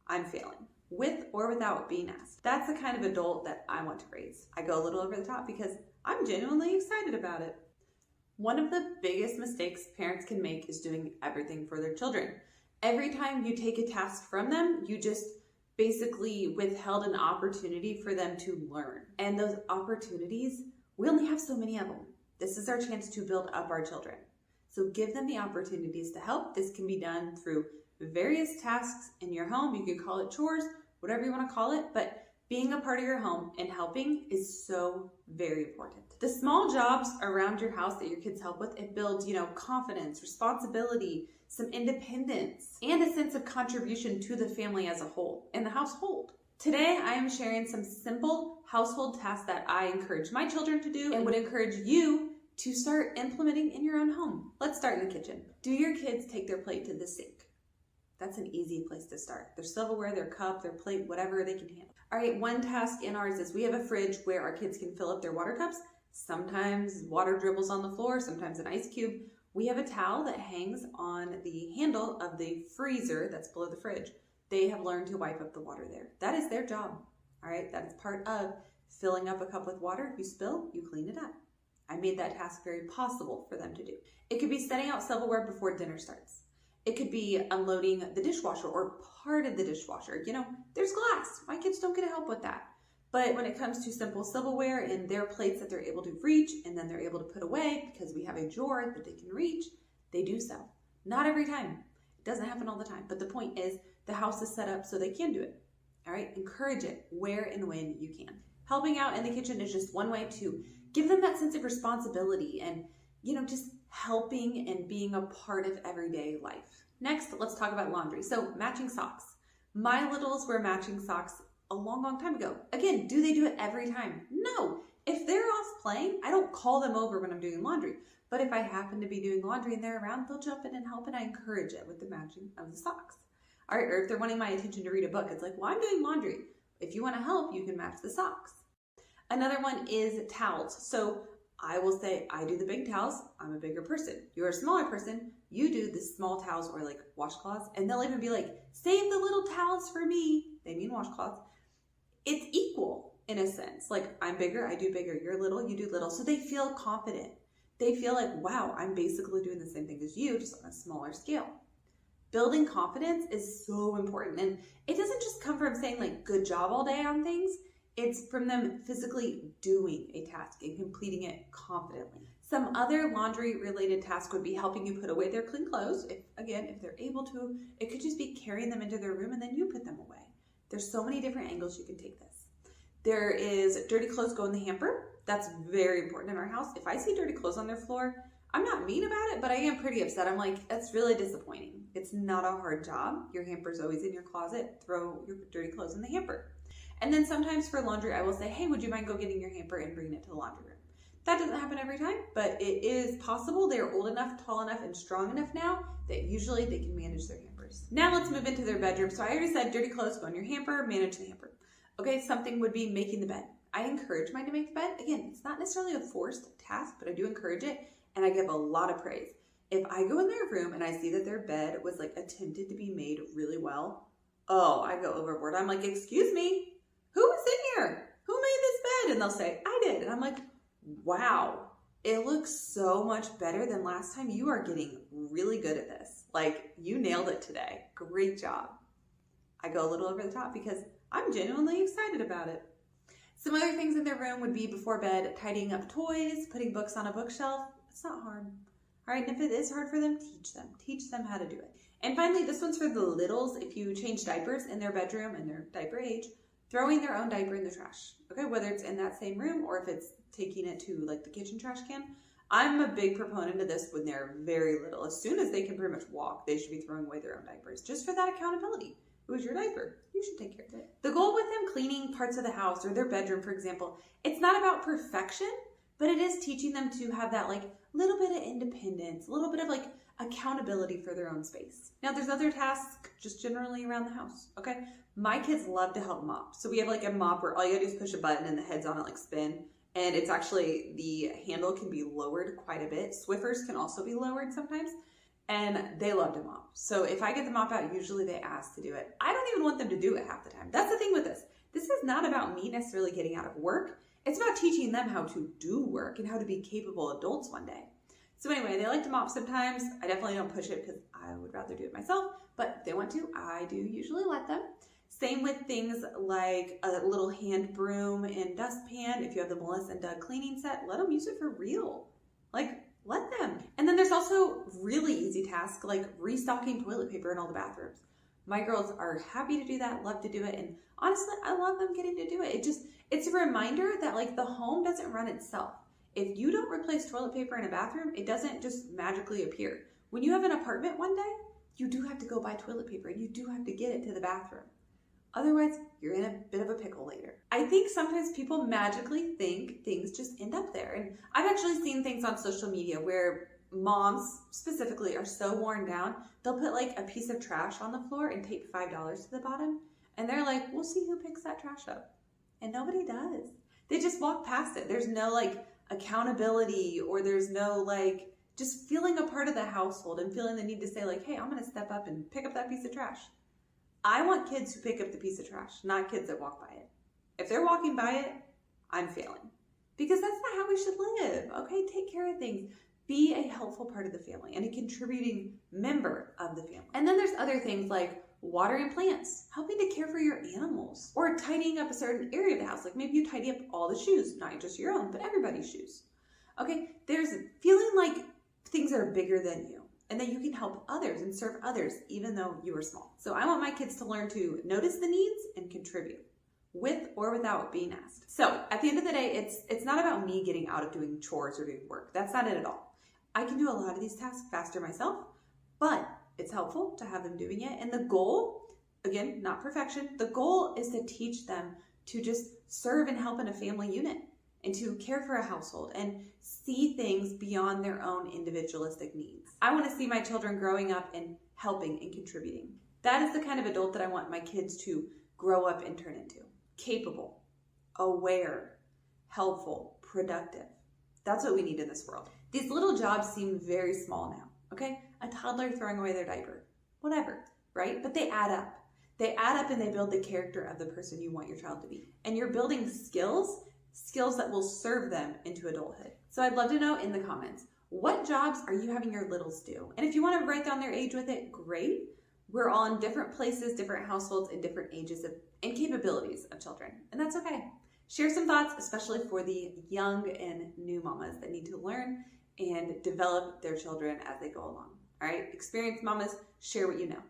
I'm failing, with or without being asked. That's the kind of adult that I want to raise. I go a little over the top because I'm genuinely excited about it. One of the biggest mistakes parents can make is doing everything for their children. Every time you take a task from them, you just basically withheld an opportunity for them to learn. And those opportunities, we only have so many of them. This is our chance to build up our children. So give them the opportunities to help. This can be done through various tasks in your home. You can call it chores, whatever you want to call it, but being a part of your home and helping is so very important. The small jobs around your house that your kids help with, it builds, confidence, responsibility, some independence, and a sense of contribution to the family as a whole and the household. Today, I am sharing some simple household tasks that I encourage my children to do and would encourage you to start implementing in your own home. Let's start in the kitchen. Do your kids take their plate to the sink? That's an easy place to start. Their silverware, their cup, their plate, whatever they can handle. All right, one task in ours is we have a fridge where our kids can fill up their water cups. Sometimes water dribbles on the floor, sometimes an ice cube. We have a towel that hangs on the handle of the freezer that's below the fridge. They have learned to wipe up the water there. That is their job. All right, that is part of filling up a cup with water. If you spill, you clean it up. I made that task very possible for them to do. It could be setting out silverware before dinner starts. It could be unloading the dishwasher or part of the dishwasher. There's glass. My kids don't get to help with that. But when it comes to simple silverware and their plates that they're able to reach and then they're able to put away because we have a drawer that they can reach, they do so. Not every time. It doesn't happen all the time. But the point is the house is set up so they can do it. All right? Encourage it where and when you can. Helping out in the kitchen is just one way to give them that sense of responsibility and, just helping and being a part of everyday life. Next, let's talk about laundry. So matching socks. My littles wear matching socks a long, long time ago. Again, do they do it every time? No. If they're off playing, I don't call them over when I'm doing laundry. But if I happen to be doing laundry and they're around, they'll jump in and help, and I encourage it with the matching of the socks. All right, or if they're wanting my attention to read a book, it's like, well, I'm doing laundry. If you want to help, you can match the socks. Another one is towels. So I will say, I do the big towels. I'm a bigger person. You're a smaller person. You do the small towels or like washcloths. And they'll even be like, save the little towels for me. They mean washcloths. It's equal in a sense. Like, I'm bigger, I do bigger. You're little, you do little. So they feel confident. They feel like, wow, I'm basically doing the same thing as you, just on a smaller scale. Building confidence is so important. And it doesn't just come from saying like, good job all day on things. It's from them physically doing a task and completing it confidently. Some other laundry related tasks would be helping you put away their clean clothes. If they're able to, it could just be carrying them into their room and then you put them away. There's so many different angles you can take this. There is dirty clothes go in the hamper. That's very important in our house. If I see dirty clothes on their floor, I'm not mean about it, but I am pretty upset. I'm like, that's really disappointing. It's not a hard job. Your hamper's always in your closet. Throw your dirty clothes in the hamper. And then sometimes for laundry, I will say, hey, would you mind go getting your hamper and bringing it to the laundry room? That doesn't happen every time, but it is possible. They're old enough, tall enough, and strong enough now that usually they can manage their hampers. Now let's move into their bedroom. So I already said dirty clothes go in your hamper, manage the hamper. Okay, something would be making the bed. I encourage mine to make the bed. Again, it's not necessarily a forced task, but I do encourage it, and I give a lot of praise. If I go in their room and I see that their bed was like attempted to be made really well, oh, I go overboard. I'm like, excuse me, who was in here? Who made this bed? And they'll say, I did. And I'm like, wow, it looks so much better than last time. You are getting really good at this. Like, you nailed it today. Great job. I go a little over the top because I'm genuinely excited about it. Some other things in their room would be before bed, tidying up toys, putting books on a bookshelf. It's not hard. All right, and if it is hard for them, teach them how to do it. And finally, this one's for the littles. If you change diapers in their bedroom and their diaper age, throwing their own diaper in the trash. Okay, whether it's in that same room or if it's taking it to like the kitchen trash can. I'm a big proponent of this when they're very little. As soon as they can pretty much walk, they should be throwing away their own diapers just for that accountability. It was your diaper. You should take care of it. The goal with them cleaning parts of the house or their bedroom, for example, it's not about perfection, but it is teaching them to have that like little bit of independence, a little bit of like accountability for their own space. Now there's other tasks just generally around the house, okay? My kids love to help mop. So we have like a mop where all you gotta do is push a button and the heads on it like spin. And it's actually, the handle can be lowered quite a bit. Swiffers can also be lowered sometimes. and they love to mop. So if I get the mop out, usually they ask to do it. I don't even want them to do it half the time. That's the thing with this. This is not about me necessarily getting out of work. It's about teaching them how to do work and how to be capable adults one day. So anyway, they like to mop sometimes. I definitely don't push it because I would rather do it myself, but if they want to, I do usually let them. Same with things like a little hand broom and dustpan. If you have the Melissa and Doug cleaning set, let them use it for real. Like, let them. And then there's also really easy tasks like restocking toilet paper in all the bathrooms. My girls are happy to do that, love to do it, and honestly, I love them getting to do it. It's a reminder that like the home doesn't run itself. If you don't replace toilet paper in a bathroom, it doesn't just magically appear. When you have an apartment one day, you do have to go buy toilet paper and you do have to get it to the bathroom. Otherwise, you're in a bit of a pickle later. I think sometimes people magically think things just end up there. And I've actually seen things on social media where moms specifically are so worn down, they'll put like a piece of trash on the floor and tape $5 to the bottom. And they're like, we'll see who picks that trash up. And nobody does. They just walk past it. There's no like accountability, or there's no like just feeling a part of the household and feeling the need to say like, hey, I'm going to step up and pick up that piece of trash. I want kids who pick up the piece of trash, not kids that walk by it. If they're walking by it, I'm failing. Because that's not how we should live, okay? Take care of things. Be a helpful part of the family and a contributing member of the family. And then there's other things like watering plants, helping to care for your animals, or tidying up a certain area of the house. Like maybe you tidy up all the shoes, not just your own, but everybody's shoes. Okay, there's feeling like things are bigger than you, and that you can help others and serve others even though you are small. So I want my kids to learn to notice the needs and contribute with or without being asked. So at the end of the day, it's not about me getting out of doing chores or doing work. That's not it at all. I can do a lot of these tasks faster myself, but it's helpful to have them doing it. And the goal, again, not perfection, the goal is to teach them to just serve and help in a family unit and to care for a household and see things beyond their own individualistic needs. I want to see my children growing up and helping and contributing. That is the kind of adult that I want my kids to grow up and turn into. Capable, aware, helpful, productive. That's what we need in this world. These little jobs seem very small now, okay? A toddler throwing away their diaper, whatever, right? But they add up. They add up and they build the character of the person you want your child to be. And you're building skills that will serve them into adulthood. So I'd love to know in the comments, what jobs are you having your littles do? And if you want to write down their age with it, great. We're all in different places, different households, and different ages and capabilities of children. And that's okay. Share some thoughts, especially for the young and new mamas that need to learn and develop their children as they go along. All right, experienced mamas, share what you know.